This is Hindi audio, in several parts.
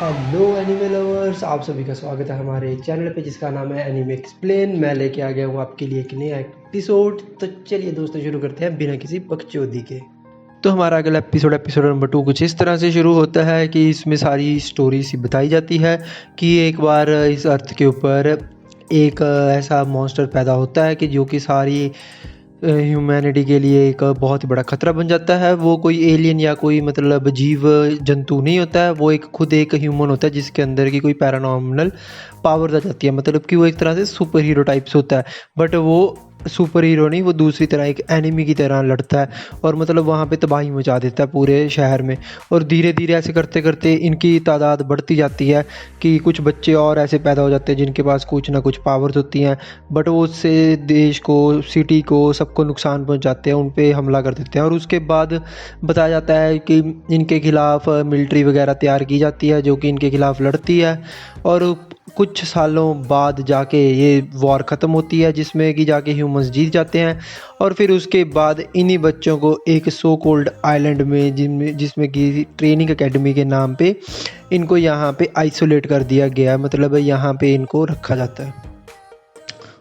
हेलो एनिमे लवर्स, आप सभी का स्वागत है हमारे चैनल पे जिसका नाम है एनिमे एक्सप्लेन। मैं लेके आ गया हूँ आपके लिए एक नया एपिसोड। तो चलिए दोस्तों, शुरू करते हैं बिना किसी बकचोदी के। तो हमारा अगला एपिसोड नंबर 2 कुछ इस तरह से शुरू होता है कि इसमें सारी स्टोरी सी बताई जाती है कि एक बार इस अर्थ के ऊपर एक ऐसा मॉन्स्टर पैदा होता है कि जो कि सारी ह्यूमैनिटी के लिए एक बहुत ही बड़ा खतरा बन जाता है। वो कोई एलियन या कोई मतलब जीव जंतु नहीं होता है, वो एक खुद एक ह्यूमन होता है जिसके अंदर की कोई पैरानॉर्मल पावर्स आ जाती है। मतलब कि वो एक तरह से सुपर हीरो टाइप्स होता है, बट वो सुपर हीरो नहीं, वो दूसरी तरह एक एनिमी की तरह लड़ता है और मतलब वहाँ पे तबाही मचा देता है पूरे शहर में। और धीरे धीरे ऐसे करते करते इनकी तादाद बढ़ती जाती है कि कुछ बच्चे और ऐसे पैदा हो जाते हैं जिनके पास कुछ ना कुछ पावर्स होती हैं, बट वो उससे देश को, सिटी को, सबको नुकसान पहुंचाते हैं, उन पे हमला कर देते हैं। और उसके बाद बताया जाता है कि इनके खिलाफ मिलिट्री वगैरह तैयार की जाती है जो कि इनके खिलाफ लड़ती है। और कुछ सालों बाद जाके ये वॉर ख़त्म होती है जिसमें कि जाके ह्यूमंस जीत जाते हैं। और फिर उसके बाद इन्हीं बच्चों को एक सो कोल्ड आइलैंड में जिसमें कि ट्रेनिंग एकेडमी के नाम पे इनको यहाँ पे आइसोलेट कर दिया गया है। मतलब यहाँ पे इनको रखा जाता है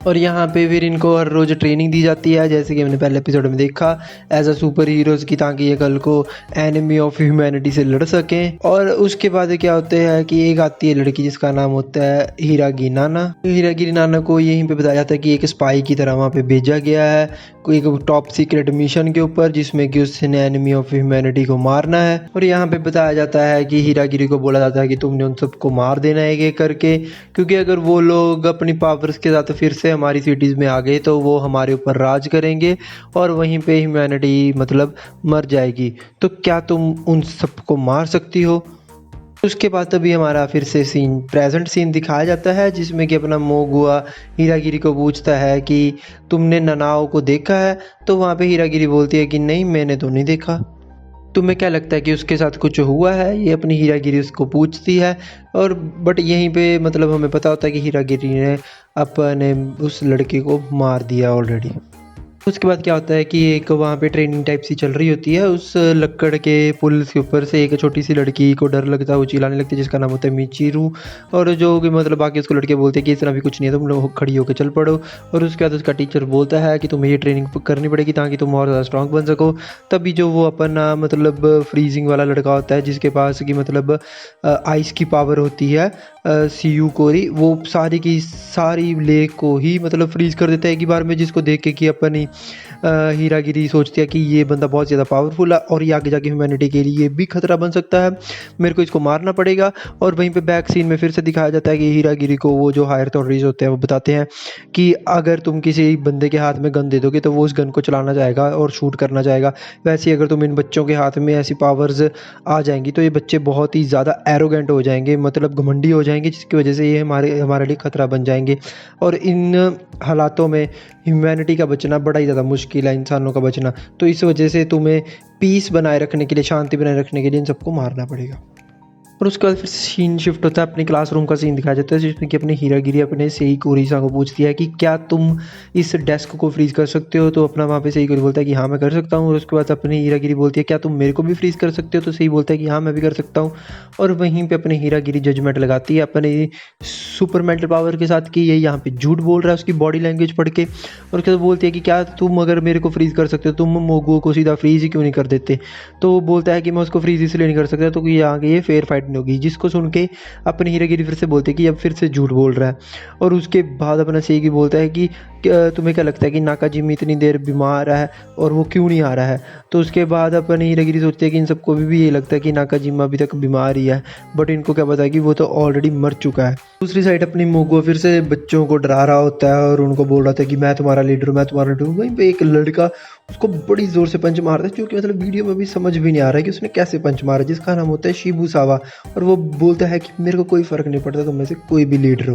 और यहाँ पे फिर इनको हर रोज़ ट्रेनिंग दी जाती है, जैसे कि हमने पहले एपिसोड में देखा, एज अ सुपर हीरोज़ की, ताकि ये कल को एनिमी ऑफ ह्यूमैनिटी से लड़ सकें। और उसके बाद क्या होता है कि एक आती है लड़की जिसका नाम होता है हीरागी नाना। हीरागी नाना को यहीं पे बताया जाता है कि एक स्पाई की तरह वहाँ पे भेजा गया है कोई एक टॉप सीक्रेट मिशन के ऊपर, जिसमें कि उसने एनिमी ऑफ ह्यूमैनिटी को मारना है। और यहाँ पे बताया जाता है कि हीरागिरी को बोला जाता है कि तुमने उन सबको मार देना है एक करके, क्योंकि अगर वो लोग अपनी पावर्स के साथ फिर से हमारी सिटीज़ में आ गए तो वो हमारे ऊपर राज करेंगे और वहीं पे ह्यूमैनिटी मतलब मर जाएगी। तो क्या तुम उन सबको मार सकती हो? उसके बाद तभी हमारा फिर से प्रेजेंट सीन दिखाया जाता है जिसमें कि अपना मोगुआ हीरागिरी को पूछता है कि तुमने ननाओ को देखा है? तो वहाँ पे हीरागिरी बोलती है कि नहीं, मैंने तो नहीं देखा। तुम्हें क्या लगता है कि उसके साथ कुछ हुआ है? ये अपनी हीरागिरी उसको पूछती है। और बट यहीं पे मतलब हमें पता होता है कि हीरागिरी ने अपने उस लड़के को मार दिया ऑलरेडी। उसके बाद क्या होता है कि एक वहाँ पे ट्रेनिंग टाइप सी चल रही होती है। उस लक्कड़ के पुल के ऊपर से एक छोटी सी लड़की को डर लगता है, वो चिल्लाने लगती है जिसका नाम होता है मिचिरू। और जो कि मतलब बाकी उसको लड़के बोलते हैं कि इस तरह भी कुछ नहीं है, तुम लोग खड़ी होकर चल पड़ो। और उसके बाद उसका टीचर बोलता है कि तुम्हें ये ट्रेनिंग करनी पड़ेगी ताकि तुम और ज़्यादा स्ट्रॉन्ग बन सको। तभी जो वो अपना मतलब फ्रीजिंग वाला लड़का होता है जिसके पास की मतलब आइस की पावर होती है, सीयू कोरी, वो सारी की सारी लेक को ही मतलब फ्रीज कर देता है एक ही बार में, जिसको देख के कि अपनी हीरागिरी सोचती है कि ये बंदा बहुत ज़्यादा पावरफुल है और ये आगे जाके ह्यूमैनिटी के लिए भी खतरा बन सकता है, मेरे को इसको मारना पड़ेगा। और वहीं पे बैक सीन में फिर से दिखाया जाता है कि हीरागिरी को वो जो हायर अथॉरिटीज़ होते हैं वो बताते हैं कि अगर तुम किसी बंदे के हाथ में गन दे दोगे तो वो उस गन को चलाना चाहेगा और शूट करना चाहेगा। वैसे ही अगर तुम इन बच्चों के हाथ में ऐसी पावर्स आ जाएंगी तो ये बच्चे बहुत ही ज़्यादा एरोगेंट हो जाएंगे, मतलब घमंडी हो जाएंगे, जिसकी वजह से ये हमारे लिए खतरा बन जाएंगे। और इन हालातों में ह्यूमैनिटी का बचना बड़ा ही ज़्यादा मुश्किल है, इंसानों का बचना। तो इस वजह से तुम्हें पीस बनाए रखने के लिए, शांति बनाए रखने के लिए इन सबको मारना पड़ेगा। और उसके बाद फिर सीन शिफ्ट होता है, अपने क्लासरूम का सीन दिखाया जाता है जिसमें कि अपनी हीरागिरी अपने सेई कोरीसा को पूछती है कि क्या तुम इस डेस्क को फ्रीज कर सकते हो? तो अपना वहाँ पे सेई कोरी बोलता है कि हाँ मैं कर सकता हूँ। और उसके बाद अपनी हीरागिरी बोलती है क्या तुम मेरे को भी फ्रीज कर सकते हो? तो सेई बोलता है कि हाँ मैं भी कर सकता हूँ। और वहीं पे अपनी हीरागिरी जजमेंट लगाती है अपने सुपर मेंटल पावर के साथ कि ये यहाँ पे झूठ बोल रहा है उसकी बॉडी लैंग्वेज पढ़ के। और उसके बाद बोलती है कि क्या तुम अगर मेरे को फ्रीज कर सकते हो, तुम मोगुओ को सीधा फ्रीज ही क्यों नहीं कर देते? तो वो बोलता है कि मैं उसको फ्रीज इसलिए नहीं कर सकता तो कि आगे ये फेयर फाइट नहीं होगी, जिसको सुन के अपनी हीरागिरी फिर से बोलते हैं कि अब फिर से झूठ बोल रहा है। और उसके बाद अपना सेगी बोलता है कि तुम्हें क्या लगता है कि नाकाजिमी इतनी देर बीमार है और वो क्यों नहीं आ रहा है? तो उसके बाद अपनी हीरागिरी सोचती है कि इन सबको भी ये लगता है कि नाकाजिमा अभी तक बीमार ही है, बट इनको क्या पता है कि वो तो ऑलरेडी मर चुका है। दूसरी साइड अपनी मोगो फिर से बच्चों को डरा रहा होता है और उनको बोल रहा था कि मैं तुम्हारा लीडर हूँ, मैं तुम्हारा लीडर हूँ। वहीं पे एक लड़का उसको बड़ी ज़ोर से पंच मारता है, जो कि मतलब वीडियो में भी समझ भी नहीं आ रहा है कि उसने कैसे पंच मारा, जिसका नाम होता है शिबुसावा। और वो बोलता है कि मेरे को कोई फ़र्क नहीं पड़ता तुम में से कोई भी लीडर हो।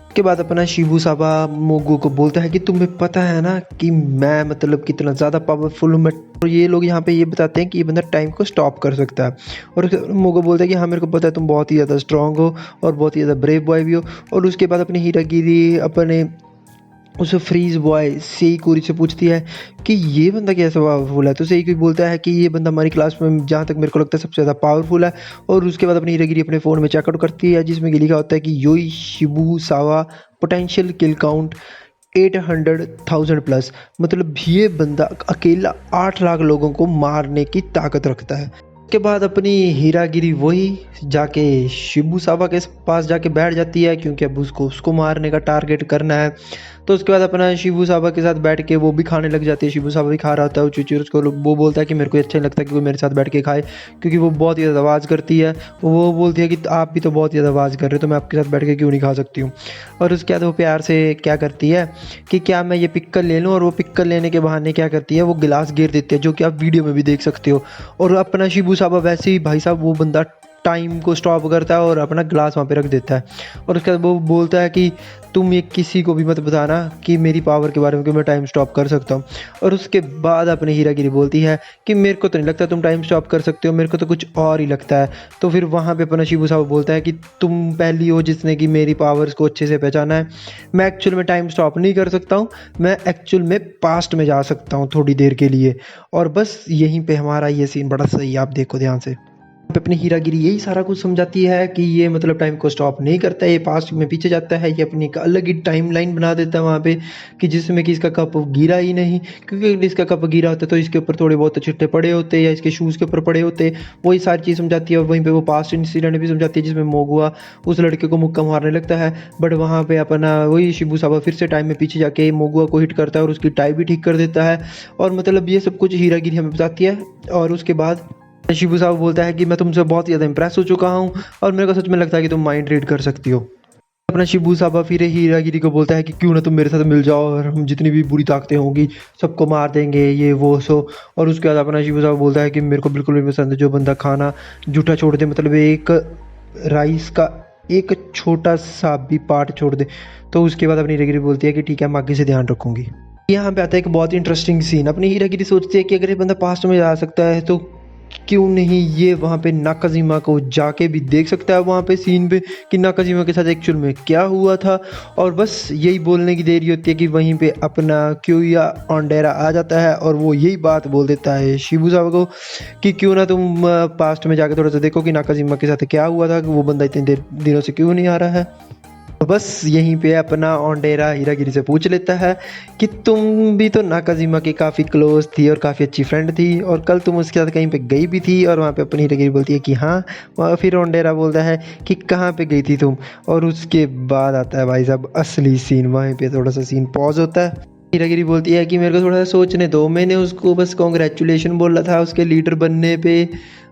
उसके बाद अपना शिबुसावा मोगो को बोलता है कि तुम्हें पता है ना कि मैं मतलब कितना ज़्यादा पावरफुल हूँ मैं। और ये लोग यहाँ पे ये बताते हैं कि ये बंदा टाइम को स्टॉप कर सकता है। और मोगो बोलता है कि हाँ मेरे को पता है तुम बहुत ही ज़्यादा स्ट्रांग हो और बहुत ही ज़्यादा ब्रेव बॉय भी हो। और उसके बाद अपनी हीरागिरी अपने उस फ्रीज बॉय सेईकुरी से पूछती है कि ये बंदा कैसा पावरफुल है। तो सेईकुरी बोलता है कि ये बंदा हमारी क्लास में जहाँ तक मेरे को लगता है सबसे ज़्यादा पावरफुल है। और उसके बाद अपनी हीरागिरी अपने फ़ोन में चेकआउट करती है जिसमें कि लिखा होता है कि योई शिबुसावा पोटेंशियल किल काउंट 800,000 प्लस, मतलब ये बंदा अकेला 8 लाख लोगों को मारने की ताकत रखता है। उसके बाद अपनी हीरागिरी वही जाके शिबुसावा के पास जाके बैठ जाती है क्योंकि अब उसको मारने का टारगेट करना है। तो उसके बाद अपना शिबुसावा के साथ बैठ के वो भी खाने लग जाती है। शिबुसावा भी खा रहा होता है, चूचूर उसको वो बोलता है कि मेरे को अच्छा नहीं लगता कि कोई मेरे साथ बैठ के खाए क्योंकि वो बहुत ही ज़्यादा आवाज़ करती है। वो बोलती है कि आप भी तो बहुत ज़्यादा आवाज़ कर रहे हो तो मैं आपके साथ बैठ के क्यों नहीं खा सकती हूँ। और उसके बाद वो प्यार से क्या करती है कि क्या मैं ये पिक्कल ले लूँ, और वो पिक्कल लेने के बहाने क्या करती है वो गिलास गिर देती है, जो कि आप वीडियो में भी देख सकते हो। और अपना शिबुसावा वैसे ही भाई साहब वो बंदा टाइम को स्टॉप करता है और अपना ग्लास वहाँ पे रख देता है। और उसके बाद वो बोलता है कि तुम ये किसी को भी मत बताना कि मेरी पावर के बारे में कि मैं टाइम स्टॉप कर सकता हूँ। और उसके बाद अपनी हीरागिरी बोलती है कि मेरे को तो नहीं लगता तुम टाइम स्टॉप कर सकते हो, मेरे को तो कुछ और ही लगता है। तो फिर वहाँ पे अपना शिबुसावा बोलता है कि तुम पहली हो जिसने कि मेरी पावर्स को अच्छे से पहचाना है। मैं एक्चुअल में टाइम स्टॉप नहीं कर सकता हूँ, मैं एक्चुअल में पास्ट में जा सकता हूँ थोड़ी देर के लिए। और बस यहीं पे हमारा ये सीन बड़ा सही है, आप देखो ध्यान से। पे अपनी हीरागिरी यही सारा कुछ समझाती है कि ये मतलब टाइम को स्टॉप नहीं करता है, ये पास्ट में पीछे जाता है, ये अपनी एक अलग ही टाइमलाइन बना देता है वहाँ पे कि जिसमें कि इसका कप गिरा ही नहीं, क्योंकि अगर इसका कप गिरा होता तो इसके ऊपर थोड़े बहुत छिट्टे पड़े होते या इसके शूज़ के ऊपर पड़े होते। वही सारी चीज़ समझाती है। और वहीं पे वो पास्ट इंसिडेंट भी समझाती है जिसमें मोगुआ उस लड़के को मुक्का मारने लगता है, बट वहाँ पे अपना वही शिबुसावा फिर से टाइम में पीछे जाके मोगुआ को हिट करता है और उसकी टाई भी ठीक कर देता है। और मतलब ये सब कुछ हीरागिरी हमें बताती है। और उसके बाद शिबुसावा बोलता है कि मैं तुमसे बहुत ज़्यादा इंप्रेस हो चुका हूँ और मेरे को सच में लगता है कि तुम माइंड रीड कर सकती हो। अपना शिबुसावा फिर हीरागिरी को बोलता है कि क्यों ना तुम मेरे साथ मिल जाओ और हम जितनी भी बुरी ताकतें होंगी सबको मार देंगे, ये वो सो। और उसके बाद अपना शिबुसावा बोलता है कि मेरे को बिल्कुल भी पसंद है जो बंदा खाना जूठा छोड़ दे, मतलब एक राइस का एक छोटा सा भी पार्ट छोड़ दे। तो उसके बाद अपनी हीरागिरी बोलती है कि ठीक है मैं आगे से ध्यान रखूंगी। यहाँ पे आता है एक बहुत इंटरेस्टिंग सीन। अपनी हीरागिरी सोचती है कि अगर ये बंदा पास्ट में जा सकता है तो क्यों नहीं ये वहाँ पे नाकाजिमा को जाके भी देख सकता है वहाँ पे सीन पे कि नाकाजिमा के साथ एक्चुअल में क्या हुआ था। और बस यही बोलने की देरी होती है कि वहीं पे अपना क्यूया ऑन्डेरा आ जाता है और वो यही बात बोल देता है शिबुसावा को कि क्यों ना तुम पास्ट में जाके थोड़ा सा देखो कि नाकाजिमा के साथ क्या हुआ था, कि वो बंदा इतने दिनों से क्यों नहीं आ रहा है। तो बस यहीं पे अपना ऑन्डेरा हीरागिरी से पूछ लेता है कि तुम भी तो नाकाजिमा की काफ़ी क्लोज थी और काफ़ी अच्छी फ्रेंड थी और कल तुम उसके साथ कहीं पे गई भी थी। और वहाँ पे अपनी हीरागिरी बोलती है कि हाँ। और फिर ऑन्डेरा बोलता है कि कहाँ पे गई थी तुम। और उसके बाद आता है भाई साहब असली सीन। वहीं पे थोड़ा सा सीन पॉज होता है। हीरागिरी बोलती है कि मेरे को थोड़ा सा सोचने दो, मैंने उसको बस कॉन्ग्रेचुलेशन बोला था उसके लीडर बनने पे।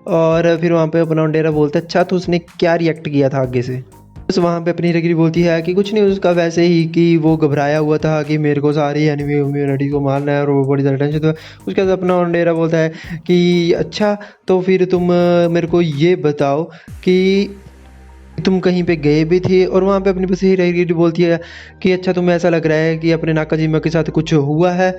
और फिर वहाँ पे अपना ऑन्डेरा बोलता है अच्छा तो उसने क्या रिएक्ट किया था आगे से। बस वहाँ पे अपनी हीरागिरी बोलती है कि कुछ नहीं, उसका वैसे ही कि वो घबराया हुआ था कि मेरे को सारी एनिमी कम्युनिटी को मारना है और वो बड़ी ज़्यादा टेंशन। तो उसके बाद अपना ऑन्डेरा बोलता है कि अच्छा तो फिर तुम मेरे को ये बताओ कि तुम कहीं पे गए भी थे। और वहाँ पे अपनी बस हीरागिरी बोलती है कि अच्छा तुम्हें ऐसा लग रहा है कि अपने नाकाजिमा के साथ कुछ हुआ है।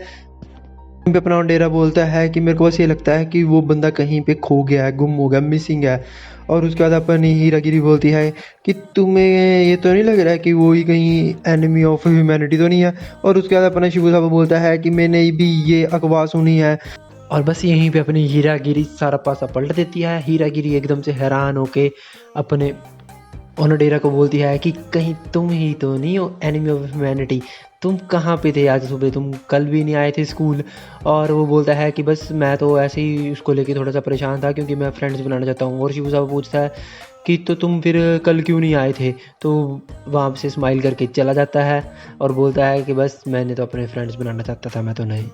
पे अपना ऑन्डेरा बोलता है कि मेरे को बस ये लगता है कि वो बंदा कहीं पे खो गया है, गुम हो गया, मिसिंग है। और उसके बाद अपनी हीरागिरी बोलती है कि तुम्हें ये तो नहीं लग रहा है कि वो ही कहीं एनिमी ऑफ ह्यूमैनिटी तो नहीं है। और उसके बाद अपना शिबुसावा बोलता है कि मैंने भी ये अफवाह सुनी है। और बस यहीं पे अपनी हीरागिरी सारा पासा पलट देती है। हीरागिरी एकदम से हैरान होके अपने ओनोडेरा को बोलती है कि कहीं तुम ही तो नहीं हो एनिमी ऑफ ह्यूमैनिटी, तुम कहाँ पे थे आज सुबह, तुम कल भी नहीं आए थे स्कूल। और वो बोलता है कि बस मैं तो ऐसे ही उसको लेके थोड़ा सा परेशान था क्योंकि मैं फ्रेंड्स बनाना चाहता हूँ। और शिबुसावा पूछता है कि तो तुम फिर कल क्यों नहीं आए थे। तो वहाँ से स्माइल करके चला जाता है और बोलता है कि बस मैंने तो अपने फ्रेंड्स बनाना चाहता था, मैं तो नहीं।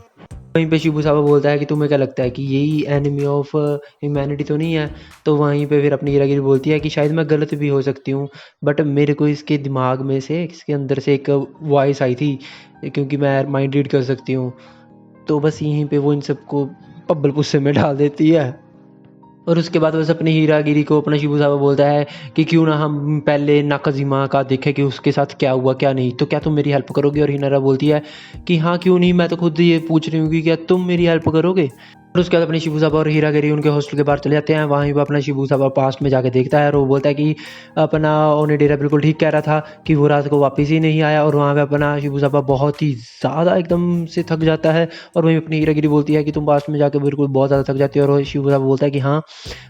वहीं पे शिबुसावा बोलता है कि तुम्हें क्या लगता है कि यही एनिमी ऑफ ह्यूमैनिटी तो नहीं है। तो वहीं पे फिर अपनी हीरागिरी बोलती है कि शायद मैं गलत भी हो सकती हूँ, बट मेरे को इसके दिमाग में से इसके अंदर से एक वॉइस आई थी क्योंकि मैं माइंड रीड कर सकती हूँ। तो बस यहीं पे वो इन सबको पब्बल पुस्से में डाल देती है। और उसके बाद बस अपनी हीरागिरी को अपना शिबुसावा बोलता है कि क्यों ना हम पहले नाकाजिमा का देखें कि उसके साथ क्या हुआ क्या नहीं, तो क्या तुम मेरी हेल्प करोगे। और हिनारा बोलती है कि हाँ क्यों नहीं, मैं तो खुद ये पूछ रही हूँ कि क्या तुम मेरी हेल्प करोगे। और उसके बाद अपनी शिबूसाबा और हीरागिरी उनके हॉस्टल के बाहर चले जाते हैं। वहीं पर अपना शिबूसाबा पास्ट में जाके देखता है और वो बोलता है कि अपना ओनिडेरा बिल्कुल ठीक कह रहा था कि वो रात को वापस ही नहीं आया। और वहाँ पे अपना शिबूसाबा बहुत ही ज़्यादा एकदम से थक जाता है और वहीं अपनी हीरागिरी बोलती है कि तुम पास्ट में जाके बिल्कुल बहुत ज़्यादा थक जाती हो। और शिबूसाबा बोलता है कि हाँ,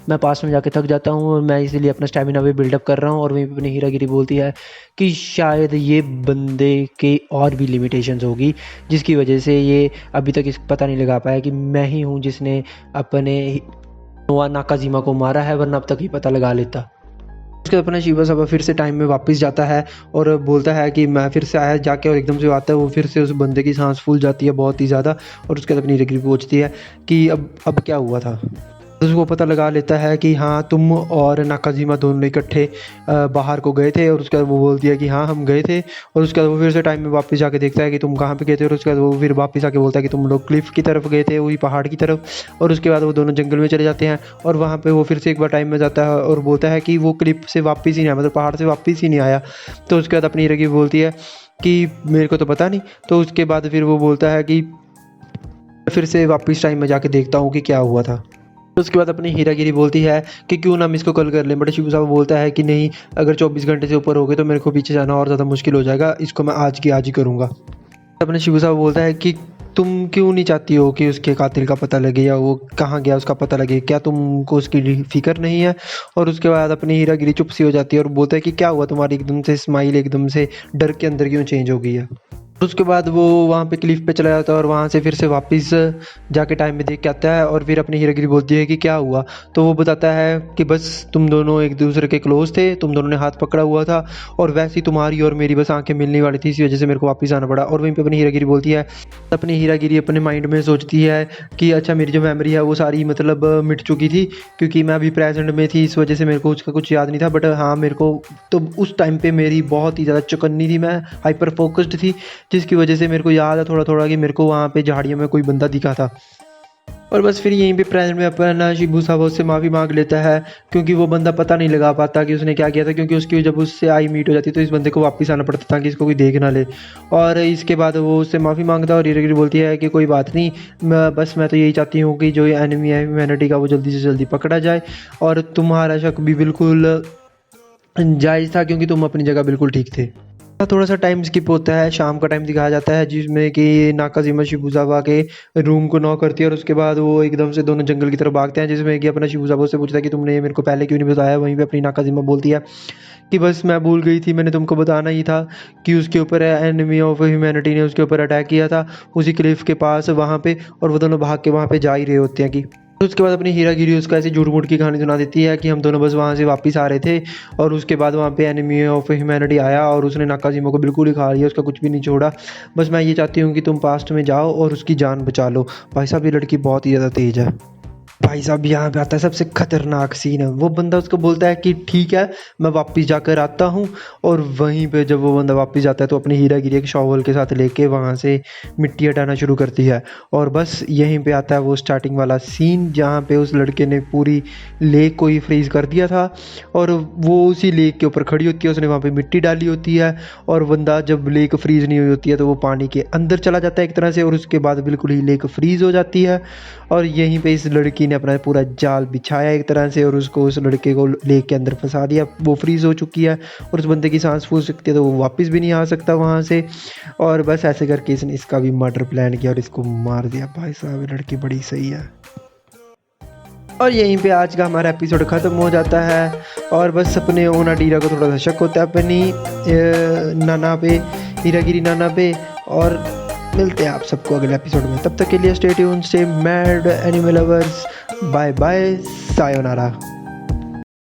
मैं पास्ट में जाके थक जाता हूँ और मैं इसीलिए अपना स्टेमिना भी बिल्डअप कर रहा हूँ। और वहीं पर अपनी हीरागिरी बोलती है कि शायद ये बंदे के और भी लिमिटेशंस होगी जिसकी वजह से ये अभी तक इस पता नहीं लगा पाया कि मैं ही हूँ जिसने अपने नोआ नाकाजिमा को मारा है, वरना अब तक ही पता लगा लेता। उसके बाद अपना शिबूसाबा फिर से टाइम में वापस जाता है और बोलता है कि मैं फिर से आया जाके, और एकदम से आता है वो फिर से उस बंदे की सांस फूल जाती है बहुत ही ज़्यादा। और उसके बाद अपनी हीरागिरी पूछती है कि अब क्या हुआ था। तो उसको पता लगा लेता है कि हाँ, तुम और नाकाजिमा दोनों इकट्ठे बाहर को गए थे। और उसके बाद वो बोलती है कि हाँ, हम गए थे। और उसके बाद वो फिर से टाइम में वापस जाके देखता है कि तुम कहाँ पे गए थे। और उसके बाद वो फिर वापस आके बोलता है कि तुम लोग क्लिफ की तरफ गए थे, वही पहाड़ की तरफ। और उसके बाद वो दोनों जंगल में चले जाते हैं और वहाँ पे वो फिर से एक बार टाइम में जाता है और बोलता है कि वो क्लिफ से वापस ही नहीं आया, मतलब पहाड़ से वापस ही नहीं आया। तो उसके बाद अपनी हीरागिरी बोलती है कि मेरे को तो पता नहीं। तो उसके बाद फिर वो बोलता है कि फिर से वापस टाइम में जाके देखता हूँ कि क्या हुआ था। तो उसके बाद अपनी हीरागिरी बोलती है कि क्यों ना हम इसको कल कर लें, बट शिबूसाबा बोलता है कि नहीं, अगर 24 घंटे से ऊपर हो गए तो मेरे को पीछे जाना और ज़्यादा मुश्किल हो जाएगा, इसको मैं आज की आज ही करूँगा। अपने शिबूसाबा बोलता है कि तुम क्यों नहीं चाहती हो कि उसके कातिल का पता लगे या वो कहाँ गया उसका पता लगे, क्या तुमको उसकी फिक्र नहीं है। और उसके बाद अपनी हीरागिरी चुप सी हो जाती है और बोलता है कि क्या हुआ, तुम्हारी एकदम से स्माइल एकदम से डर के अंदर क्यों चेंज हो गई है। उसके बाद वो वहाँ पे क्लिफ पे चला जाता है और वहाँ से फिर से वापस जाके टाइम में देख के आता है। और फिर अपनी हीरागिरी बोलती है कि क्या हुआ। तो वो बताता है कि बस तुम दोनों एक दूसरे के क्लोज थे, तुम दोनों ने हाथ पकड़ा हुआ था और वैसे ही तुम्हारी और मेरी बस आंखें मिलने वाली थी, इसी वजह से मेरे को वापस आना पड़ा। और वहीं पे अपनी हीरागिरी बोलती है, अपनी हीरागिरी अपने माइंड में सोचती है कि अच्छा, मेरी जो मेमोरी है वो सारी मतलब मिट चुकी थी क्योंकि मैं अभी प्रेजेंट में थी, इस वजह से मेरे को उसका कुछ याद नहीं था। बट हाँ, मेरे को तो उस टाइम पे मेरी बहुत ही ज़्यादा चौकन्नी थी, मैं हाइपर फोकस्ड थी, जिसकी वजह से मेरे को याद है थोड़ा थोड़ा कि मेरे को वहाँ पे झाड़ियों में कोई बंदा दिखा था। और बस फिर यहीं पे प्रेजेंट में अपना शिबूसाबा उससे माफ़ी मांग लेता है क्योंकि वो बंदा पता नहीं लगा पाता कि उसने क्या किया था, क्योंकि उसकी जब उससे आई मीट हो जाती तो इस बंदे को वापस आना पड़ता था कि इसको कोई देख ना ले। और इसके बाद वो उससे माफ़ी मांगता है और हीरागिरी बोलती है कि कोई बात नहीं, मैं तो यही चाहती हूँ कि जो ये एनिमी है ह्यूमैनिटी का वो जल्दी से जल्दी पकड़ा जाए। और तुम्हारा शक भी बिल्कुल जायज़ था क्योंकि तुम अपनी जगह बिल्कुल ठीक थे। थोड़ा सा टाइम स्किप होता है, शाम का टाइम दिखाया जाता है जिसमें कि नाकाजिमा शिबूसाबा के रूम को नॉक करती है। और उसके बाद वो एकदम से दोनों जंगल की तरफ भागते हैं, जिसमें कि अपना शिबूसाबा से पूछता है कि तुमने ये मेरे को पहले क्यों नहीं बताया। वहीं पे अपनी नाकाजिमा बोलती है कि बस मैं भूल गई थी, मैंने तुमको बताना ही था कि उसके ऊपर एनिमी ऑफ ह्यूमैनिटी ने उसके ऊपर अटैक किया था उसी क्लिफ के पास वहाँ पे। और वो दोनों भाग के वहाँ पे जा ही रहे होते हैं कि तो उसके बाद अपनी हीरागिरी उसका ऐसी झूठ मूठ की कहानी सुना देती है कि हम दोनों बस वहाँ से वापस आ रहे थे और उसके बाद वहाँ पे एनिमी ऑफ ह्यूमैनिटी आया और उसने नाकाजिमा को बिल्कुल ही खा लिया, उसका कुछ भी नहीं छोड़ा। बस मैं ये चाहती हूँ कि तुम पास्ट में जाओ और उसकी जान बचा लो। भाई साहब, ये लड़की बहुत ही ज़्यादा तेज है। भाई साहब, यहाँ पे आता है सबसे खतरनाक सीन है। वो बंदा उसको बोलता है कि ठीक है, मैं वापस जाकर आता हूँ। और वहीं पे जब वो बंदा वापस जाता है तो अपनी हीरागिरी एक शॉवल के साथ लेके वहाँ से मिट्टी हटाना शुरू करती है। और बस यहीं पे आता है वो स्टार्टिंग वाला सीन जहाँ पे उस लड़के ने पूरी लेक को ही फ्रीज कर दिया था और वो उसी लेक के ऊपर खड़ी होती है, उसने वहाँ पे मिट्टी डाली होती है। और बंदा जब लेक फ्रीज नहीं हुई होती है तो वो पानी के अंदर चला जाता है एक तरह से, और उसके बाद बिल्कुल ही लेक फ्रीज हो जाती है। और यहीं पे इस लड़की ने अपना पूरा जाल बिछाया एक तरह से और उसको उस लड़के को लेक के अंदर फंसा दिया। वो फ्रीज हो चुकी है और उस बंदे की सांस फूल सकती है तो वो वापस भी नहीं आ सकता वहाँ से। और बस ऐसे करके इसने इसका भी मर्डर प्लान किया और इसको मार दिया। भाई साहब, ये लड़की बड़ी सही है। और यहीं पे आज का हमारा एपिसोड ख़त्म हो जाता है। और बस अपने ओनाडीरा को थोड़ा सा शक होता है अपनी नाना पे, हीरागिरी नाना पे। और मिलते हैं आप सबको अगले एपिसोड में, तब तक के लिए stay tuned, stay mad animal lovers. Bye bye, sayonara.